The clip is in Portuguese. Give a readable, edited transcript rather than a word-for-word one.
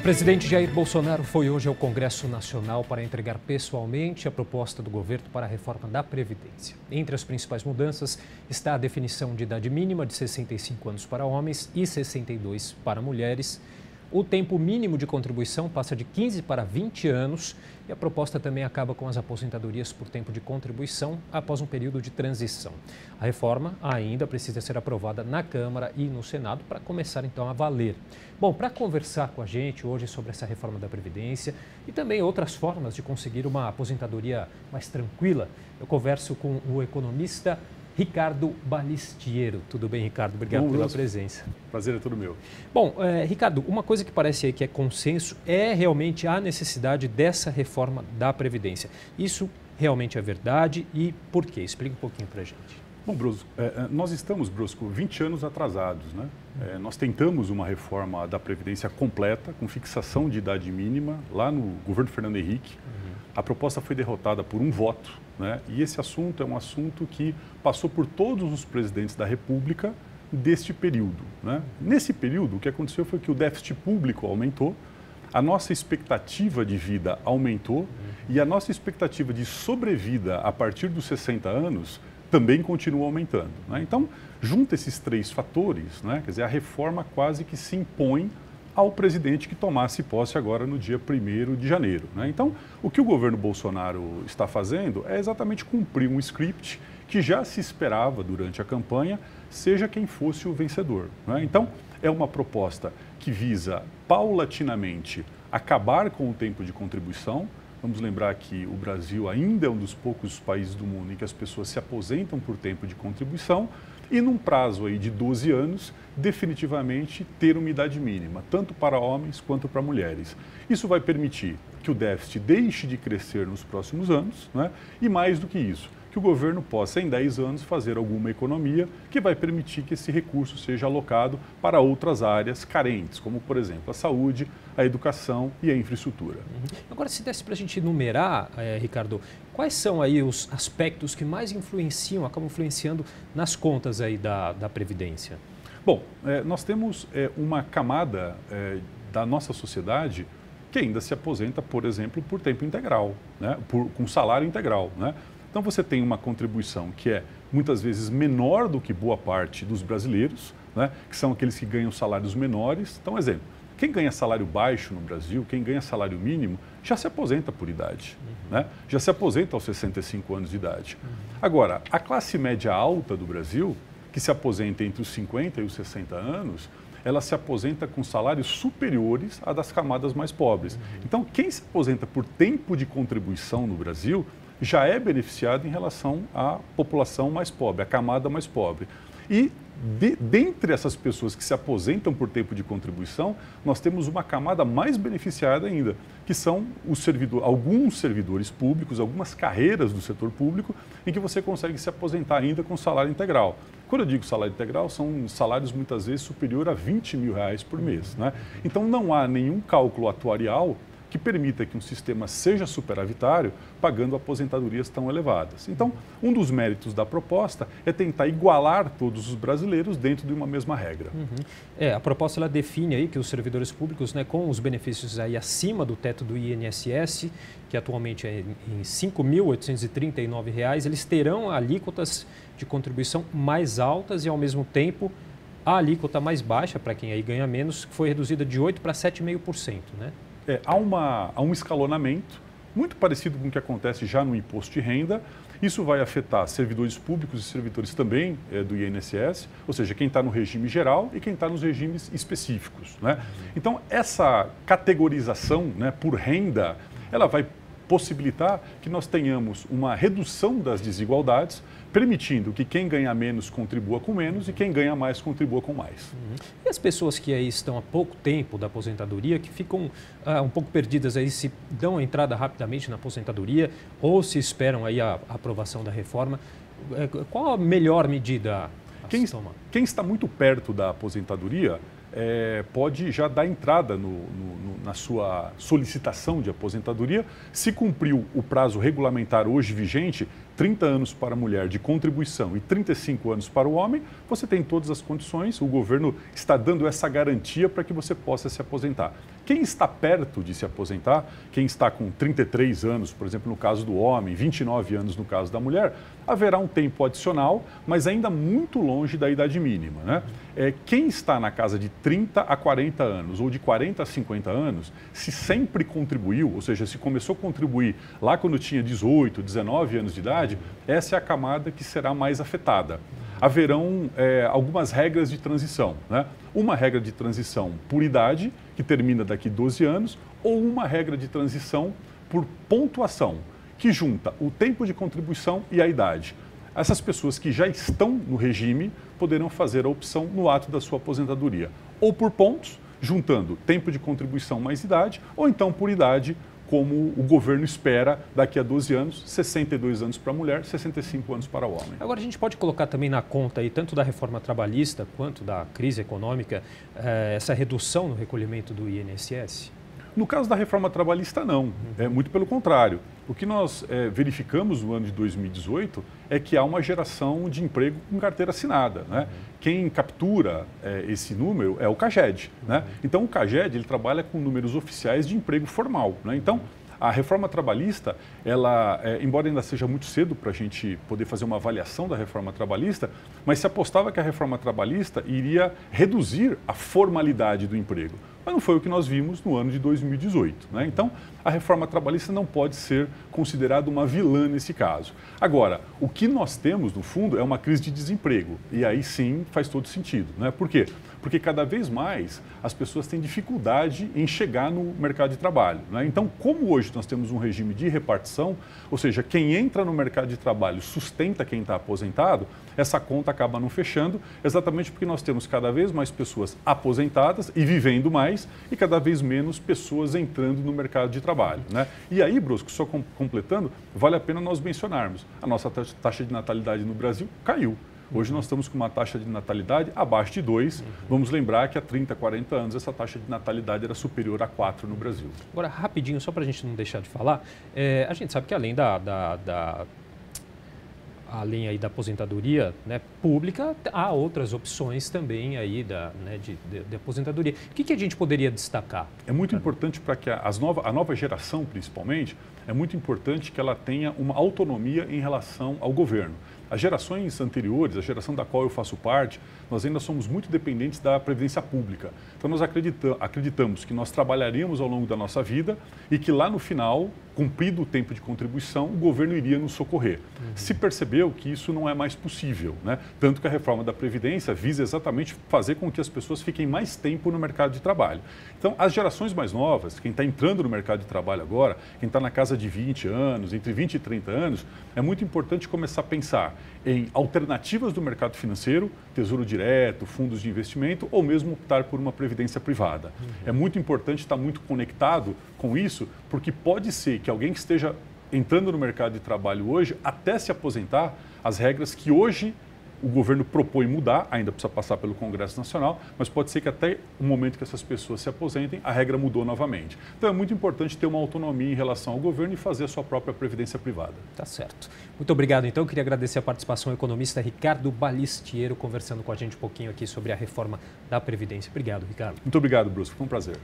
presidente Jair Bolsonaro foi hoje ao Congresso Nacional para entregar pessoalmente a proposta do governo para a reforma da Previdência. Entre as principais mudanças está a definição de idade mínima de 65 anos para homens e 62 para mulheres. O tempo mínimo de contribuição passa de 15 para 20 anos e a proposta também acaba com as aposentadorias por tempo de contribuição após um período de transição. A reforma ainda precisa ser aprovada na Câmara e no Senado para começar então a valer. Bom, para conversar com a gente hoje sobre essa reforma da Previdência e também outras formas de conseguir uma aposentadoria mais tranquila, eu converso com o economista Ricardo Balistiero. Tudo bem, Ricardo? Obrigado pela presença. Prazer é todo meu. Bom, Ricardo, uma coisa que parece aí que é consenso é realmente a necessidade dessa reforma da Previdência. Isso realmente é verdade e por quê? Explica um pouquinho para a gente. Bom, Brusco, nós estamos, Brusco, 20 anos atrasados, né? Nós tentamos uma reforma da Previdência completa, com fixação de idade mínima, lá no governo Fernando Henrique. A proposta foi derrotada por um voto, né? E esse assunto é um assunto que passou por todos os presidentes da República deste período, né? Nesse período, o que aconteceu foi que o déficit público aumentou, a nossa expectativa de vida aumentou e a nossa expectativa de sobrevida a partir dos 60 anos também continua aumentando, né? Então, junta esses três fatores, né? Quer dizer, a reforma quase que se impõe ao presidente que tomasse posse agora no dia 1º de janeiro, né? Então, o que o governo Bolsonaro está fazendo é exatamente cumprir um script que já se esperava durante a campanha, seja quem fosse o vencedor, né? Então, é uma proposta que visa paulatinamente acabar com o tempo de contribuição. Vamos lembrar que o Brasil ainda é um dos poucos países do mundo em que as pessoas se aposentam por tempo de contribuição e, num prazo aí de 12 anos, definitivamente ter uma idade mínima, tanto para homens quanto para mulheres. Isso vai permitir que o déficit deixe de crescer nos próximos anos, né? E mais do que isso, que o governo possa, em 10 anos, fazer alguma economia que vai permitir que esse recurso seja alocado para outras áreas carentes, como, por exemplo, a saúde, a educação e a infraestrutura. Agora, se desse para a gente enumerar, Ricardo, quais são aí os aspectos que mais acabam influenciando nas contas aí da Previdência? Bom, nós temos uma camada da nossa sociedade que ainda se aposenta, por exemplo, por tempo integral, né? Com salário integral, né? Então você tem uma contribuição que é muitas vezes menor do que boa parte dos brasileiros, né? Que são aqueles que ganham salários menores. Então, exemplo, quem ganha salário baixo no Brasil, quem ganha salário mínimo, já se aposenta por idade, né? Já se aposenta aos 65 anos de idade. Agora, a classe média alta do Brasil, que se aposenta entre os 50 e os 60 anos, ela se aposenta com salários superiores à das camadas mais pobres. Então, quem se aposenta por tempo de contribuição no Brasil já é beneficiado em relação à população mais pobre, à camada mais pobre. E dentre essas pessoas que se aposentam por tempo de contribuição, nós temos uma camada mais beneficiada ainda, que são alguns servidores públicos, algumas carreiras do setor público, em que você consegue se aposentar ainda com salário integral. Quando eu digo salário integral, são salários muitas vezes superior a R$20 mil por mês, né? Então não há nenhum cálculo atuarial que permita que um sistema seja superavitário pagando aposentadorias tão elevadas. Então, um dos méritos da proposta é tentar igualar todos os brasileiros dentro de uma mesma regra. A proposta ela define aí que os servidores públicos, né, com os benefícios aí acima do teto do INSS, que atualmente é em R$ 5.839, eles terão alíquotas de contribuição mais altas e, ao mesmo tempo, a alíquota mais baixa, para quem aí ganha menos, foi reduzida de 8% para 7,5%, né? Há um escalonamento muito parecido com o que acontece já no imposto de renda. Isso vai afetar servidores públicos e servidores também do INSS, ou seja, quem está no regime geral e quem está nos regimes específicos, né? Então, essa categorização, né, por renda, ela vai possibilitar que nós tenhamos uma redução das desigualdades, permitindo que quem ganha menos contribua com menos e quem ganha mais contribua com mais. E as pessoas que aí estão há pouco tempo da aposentadoria, que ficam um pouco perdidas aí, se dão a entrada rapidamente na aposentadoria ou se esperam aí a aprovação da reforma, qual a melhor medida a se tomar? Quem está muito perto da aposentadoria pode já dar entrada na sua solicitação de aposentadoria. Se cumpriu o prazo regulamentar hoje vigente, 30 anos para a mulher de contribuição e 35 anos para o homem, você tem todas as condições, o governo está dando essa garantia para que você possa se aposentar. Quem está perto de se aposentar, quem está com 33 anos, por exemplo, no caso do homem, 29 anos no caso da mulher, haverá um tempo adicional, mas ainda muito longe da idade mínima, né? Quem está na casa de 30 a 40 anos ou de 40 a 50 anos, se sempre contribuiu, ou seja, se começou a contribuir lá quando tinha 18, 19 anos de idade, essa é a camada que será mais afetada. Haverão algumas regras de transição, né? Uma regra de transição por idade, que termina daqui 12 anos, ou uma regra de transição por pontuação, que junta o tempo de contribuição e a idade. Essas pessoas que já estão no regime poderão fazer a opção no ato da sua aposentadoria, ou por pontos, juntando tempo de contribuição mais idade, ou então por idade, como o governo espera daqui a 12 anos, 62 anos para a mulher, 65 anos para o homem. Agora, a gente pode colocar também na conta, aí, tanto da reforma trabalhista quanto da crise econômica, essa redução no recolhimento do INSS? No caso da reforma trabalhista, não. Muito pelo contrário. O que nós verificamos no ano de 2018 é que há uma geração de emprego com carteira assinada, né? Quem captura esse número é o CAGED, né? Então, o CAGED ele trabalha com números oficiais de emprego formal, né? Então, a reforma trabalhista, ela, embora ainda seja muito cedo para a gente poder fazer uma avaliação da reforma trabalhista, mas se apostava que a reforma trabalhista iria reduzir a formalidade do emprego. Mas não foi o que nós vimos no ano de 2018, né? Então, a reforma trabalhista não pode ser considerada uma vilã nesse caso. Agora, o que nós temos, no fundo, é uma crise de desemprego. E aí sim faz todo sentido, né? Por quê? Porque cada vez mais as pessoas têm dificuldade em chegar no mercado de trabalho, né? Então, como hoje nós temos um regime de repartição, ou seja, quem entra no mercado de trabalho sustenta quem está aposentado, essa conta acaba não fechando, exatamente porque nós temos cada vez mais pessoas aposentadas e vivendo mais e cada vez menos pessoas entrando no mercado de trabalho, né? E aí, Brusco, só completando, vale a pena nós mencionarmos, a nossa taxa de natalidade no Brasil caiu. Hoje nós estamos com uma taxa de natalidade abaixo de 2. Vamos lembrar que há 30, 40 anos essa taxa de natalidade era superior a 4 no Brasil. Agora, rapidinho, só para a gente não deixar de falar, a gente sabe que além além aí da aposentadoria, né, pública, há outras opções também aí de aposentadoria. O que a gente poderia destacar? É muito importante para que a nova geração, principalmente, é muito importante que ela tenha uma autonomia em relação ao governo. As gerações anteriores, a geração da qual eu faço parte, nós ainda somos muito dependentes da previdência pública. Então nós acreditamos que nós trabalharíamos ao longo da nossa vida e que lá no final, cumprido o tempo de contribuição, o governo iria nos socorrer. Se percebeu que isso não é mais possível, né? Tanto que a reforma da Previdência visa exatamente fazer com que as pessoas fiquem mais tempo no mercado de trabalho. Então, as gerações mais novas, quem está entrando no mercado de trabalho agora, quem está na casa de 20 anos, entre 20 e 30 anos, é muito importante começar a pensar em alternativas do mercado financeiro, tesouro direto, fundos de investimento, ou mesmo optar por uma previdência privada. É muito importante estar muito conectado com isso, porque pode ser que alguém que esteja entrando no mercado de trabalho hoje, até se aposentar, as regras que hoje o governo propõe mudar, ainda precisa passar pelo Congresso Nacional, mas pode ser que até o momento que essas pessoas se aposentem, a regra mudou novamente. Então é muito importante ter uma autonomia em relação ao governo e fazer a sua própria previdência privada. Tá certo. Muito obrigado. Então, eu queria agradecer a participação do economista Ricardo Balistiero, conversando com a gente um pouquinho aqui sobre a reforma da Previdência. Obrigado, Ricardo. Muito obrigado, Brusco. Foi um prazer.